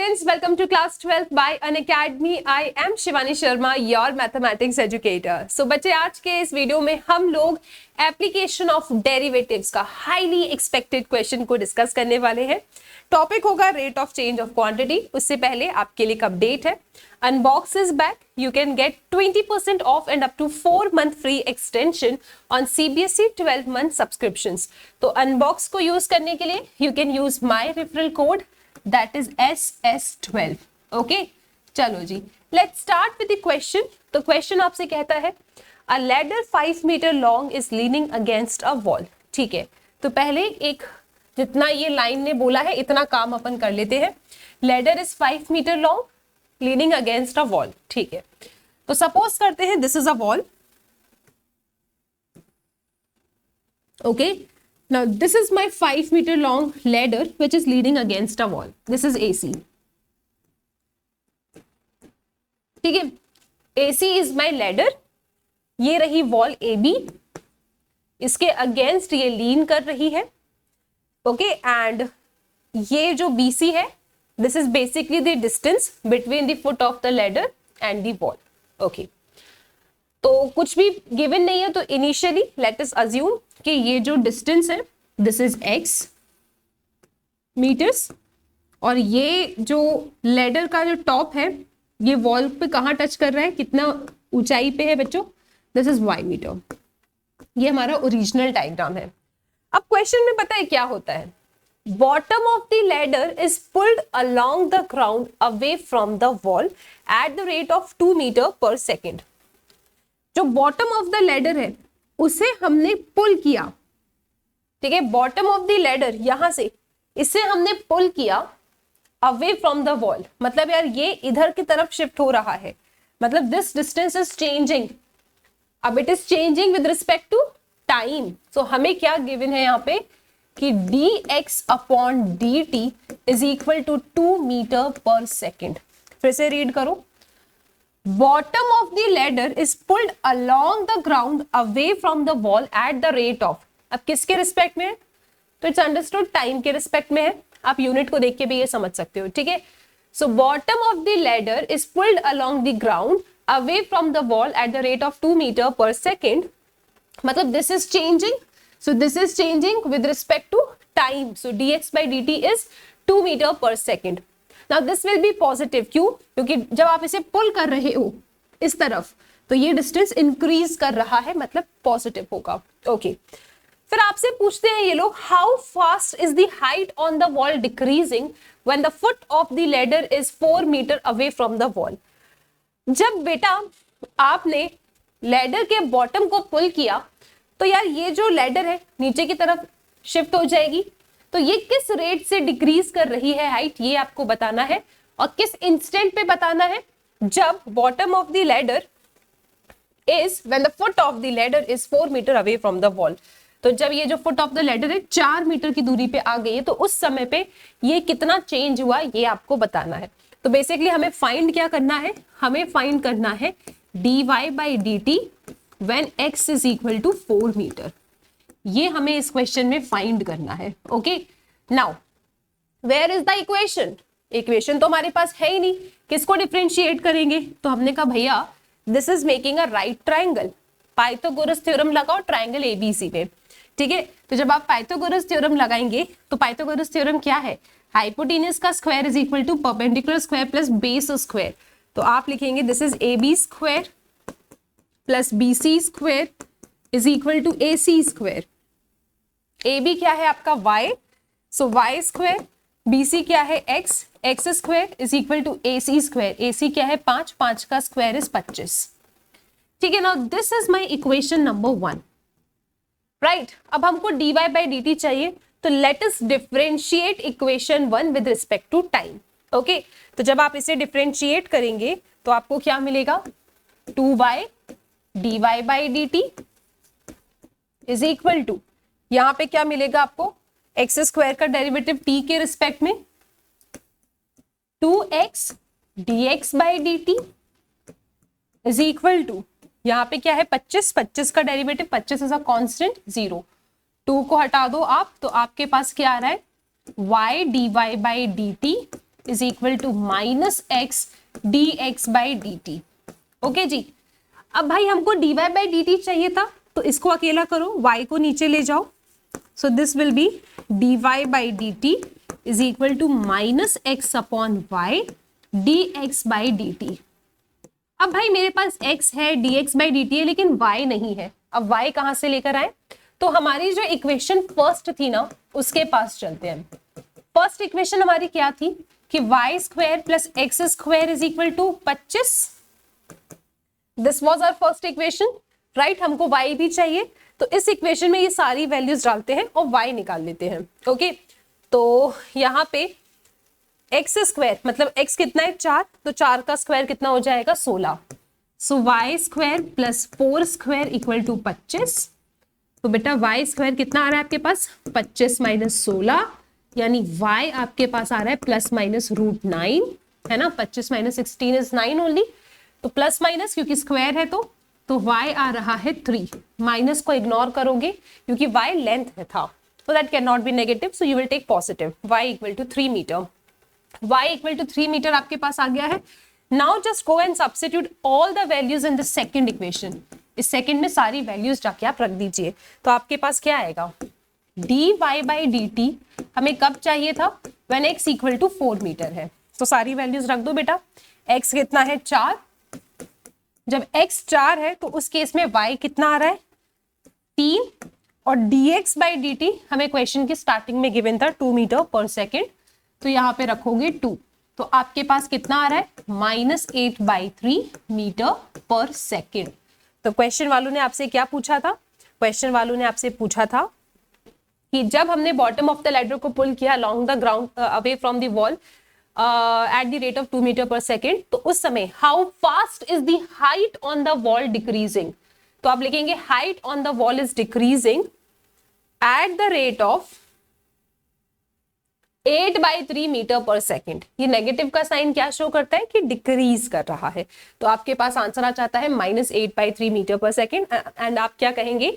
students, welcome to class 12 by Unacademy. I am Shivani Sharma, your mathematics educator. So बच्चे, आज के इस video में हम लोग एप्लीकेशन ऑफ डेरिवेटिव्स का हाईली एक्सपेक्टेड क्वेश्चन को डिस्कस करने वाले हैं. टॉपिक होगा rate of change of quantity. उससे पहले आपके लिए एक अपडेट है. Unbox is back. You can get 20% off and up to 4-month free extension on CBSE 12-month subscriptions. तो Unbox को यूज करने के लिए you can use my referral code that is SS12. Okay? चलो जी, let's start with the question. तो question आपसे कहता है a ladder 5 meter long is leaning against a wall. ठीक है, तो पहले एक जितना ये लाइन ने बोला है इतना काम अपन कर लेते हैं. Ladder is 5 meter long, leaning against a wall. ठीक है, तो सपोज करते हैं this is a wall. Okay, now this is my 5 meter long ladder which is leaning against a wall. This is AC. ठीक है, AC is my ladder. ये रही wall AB, इसके अगेंस्ट ये लीन कर रही है. ओके, एंड ये जो BC है, this is basically the distance between the foot of the ladder and the wall. Okay, तो कुछ भी गिवन नहीं है, तो इनिशियली लेट अस अज्यूम कि ये जो डिस्टेंस है दिस इज x मीटर्स, और ये जो लेडर का जो टॉप है ये वॉल पे कहाँ टच कर रहा है, कितना ऊंचाई पे है बच्चों, दिस इज y मीटर. ये हमारा ओरिजिनल डायग्राम है. अब क्वेश्चन में पता है क्या होता है, bottom of the ladder is pulled along the ground away from the wall at the rate of 2 meter per second. जो बॉटम ऑफ द लेडर है उसे हमने पुल किया. ठीक है, बॉटम ऑफ द लेडर यहां से इसे हमने पुल किया अवे फ्रॉम द वॉल. मतलब यार ये इधर की तरफ शिफ्ट हो रहा है, मतलब दिस डिस्टेंस इज चेंजिंग. अब it is changing with respect to time. So हमें क्या गिवन है यहाँ पे कि dx upon dt is equal to 2 metre per second. फिर से रीड करो. Bottom of the ladder is pulled along the ground away from the wall at the rate of. अब किसके रिस्पेक्ट में है, तो इट्स अंडरस्टूड टाइम के respect में है. आप यूनिट को देख के भी ये समझ सकते हो. ठीक है, so bottom of the ladder is pulled along the ground away from the wall at the rate of 2 meter per second. मतलब this is changing, so this is changing with respect to time. So dx by dt is 2 meter per second. Now this will be positive. क्यों? क्योंकि जब आप इसे पुल कर रहे हो इस तरफ तो ये डिस्टेंस इंक्रीज कर रहा है, मतलब पॉजिटिव होगा. ओके, फिर आपसे पूछते हैं ये लोग, how fast is the height on the wall decreasing when the foot of the ladder is 4 metre away from the wall. जब बेटा आपने लेडर के बॉटम को पुल किया तो यार ये जो लेडर है नीचे की तरफ शिफ्ट हो जाएगी. तो ये किस रेट से डिक्रीज कर रही है हाइट, ये आपको बताना है. और किस इंस्टेंट पे बताना है, जब bottom of the ladder is when the foot of the ladder is 4 metre away from the wall. तो जब ये जो फुट ऑफ द लेडर है 4 मीटर की दूरी पे आ गई है, तो उस समय पे ये कितना चेंज हुआ ये आपको बताना है. तो बेसिकली हमें फाइंड क्या करना है, हमें फाइंड करना है dy by dt when x is equal to 4 metre. ये हमें इस क्वेश्चन में फाइंड करना है. Okay, now where is the equation. Equation तो हमारे पास है ही नहीं, किसको डिफरेंशिएट करेंगे. तो हमने कहा भैया this is making a right triangle. Pythagoras theorem लगाओ ट्राइंगल एबीसी पे. ठीक है, तो जब आप पाइथागोरस थ्योरम लगाएंगे तो पाइथागोरस थ्योरम क्या है, हाइपोटेन्यूज का square is equal to perpendicular square plus base square. तो आप लिखेंगे this is AB square plus BC square is equal to AC square. AB क्या है आपका y, so y square. BC क्या है x square is equal to AC square. AC क्या है 5 का स्क्वायर इज 25. ठीक है, now this is my equation number 1. Right, अब हमको dy by dt चाहिए, तो let us differentiate equation 1 with respect to time. Okay, तो जब आप इसे डिफरेंशिएट करेंगे तो आपको क्या मिलेगा, 2y dy by dt is equal to, यहां पे क्या मिलेगा आपको, एक्स स्क्वायर का डेरिवेटिव t के रिस्पेक्ट में 2x dx by dt is equal to, यहां पे क्या है 25 का डेरिवेटिव, 25 इज अ कांस्टेंट 0. 2 को हटा दो आप, तो आपके पास क्या आ रहा है y dy by dt is equal to minus x d x by d t. Okay जी, अब भाई हमको d y by d t चाहिए था, तो इसको अकेला करो, y को नीचे ले जाओ, so this will be d y by d t is equal to minus x upon y d x by d t. अब भाई मेरे पास x है, dx बाई डी टी है, लेकिन y नहीं है। अब y कहाँ से लेकर आए? तो हमारी जो इक्वेशन फर्स्ट थी ना, उसके पास चलते हैं। फर्स्ट इक्वेशन हमारी क्या थी कि y square plus x square is equal to 25। This was our first equation, right. हमको y भी चाहिए, तो इस इक्वेशन में ये सारी वैल्यूज डालते हैं और y निकाल लेते हैं। ओके, तो यहाँ पे एक्स स्क्वायर मतलब x कितना है 4, तो 4 का स्क्वायर कितना हो जाएगा 16। So y square plus 4 square equal to 25। तो बेटा वाई स्क्वायर कितना आ रहा है आपके पास 25 माइनस 16, यानी y आपके पास आ रहा है प्लस माइनस रूट 9, है ना। 25 माइनस 16 इज 9 ओनली, तो प्लस माइनस क्योंकि स्क्वायर है तो y आ रहा है 3। माइनस को इग्नोर करोगे क्योंकि y लेंथ है था, so that cannot be negative, so you will take positive। y equal to 3 metre, y equal to 3 metre आपके पास आ गया है। Now just go and substitute all the values in the second equation। इस second में सारी values जाके आप रख दीजिए, तो आपके पास क्या आएगा dy by dt हमें कब चाहिए था when x equal to 4 metre है, तो सारी वैल्यूज रख दो बेटा। x कितना है 4, जब x 4 है तो उस केस में y कितना आ रहा है 3, और dx by dt हमें क्वेश्चन की स्टार्टिंग में गिवन था 2 मीटर पर सेकेंड, तो यहाँ पे रखोगे 2, तो आपके पास कितना आ रहा है -8/3 मीटर पर सेकेंड। तो क्वेश्चन वालों ने आपसे क्या पूछा था? क्वेश्चन वालों ने आपसे पूछा था कि जब हमने बॉटम ऑफ द लैडर को पुल किया along the ground away from the wall at the rate of 2 metre per second, तो उस समय how fast is the height on the wall decreasing. तो आप लिखेंगे height on the wall is decreasing at the rate of 8/3 metre per second. ये negative का sign क्या show करता है कि डिक्रीज कर रहा है, तो आपके पास आंसर आ जाता है -8/3 मीटर पर सेकेंड, एंड आप क्या कहेंगे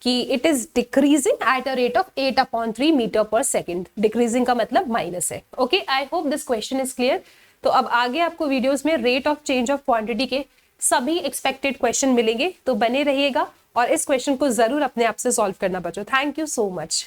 कि it is decreasing at a rate of 8/3 metre per second. Decreasing का मतलब माइनस है। Okay, I hope this question is clear. तो अब आगे आपको वीडियोस में rate of change of quantity के सभी एक्सपेक्टेड क्वेश्चन मिलेंगे, तो बने रहिएगा और इस क्वेश्चन को जरूर अपने आप से सॉल्व करना बच्चों। Thank you so much.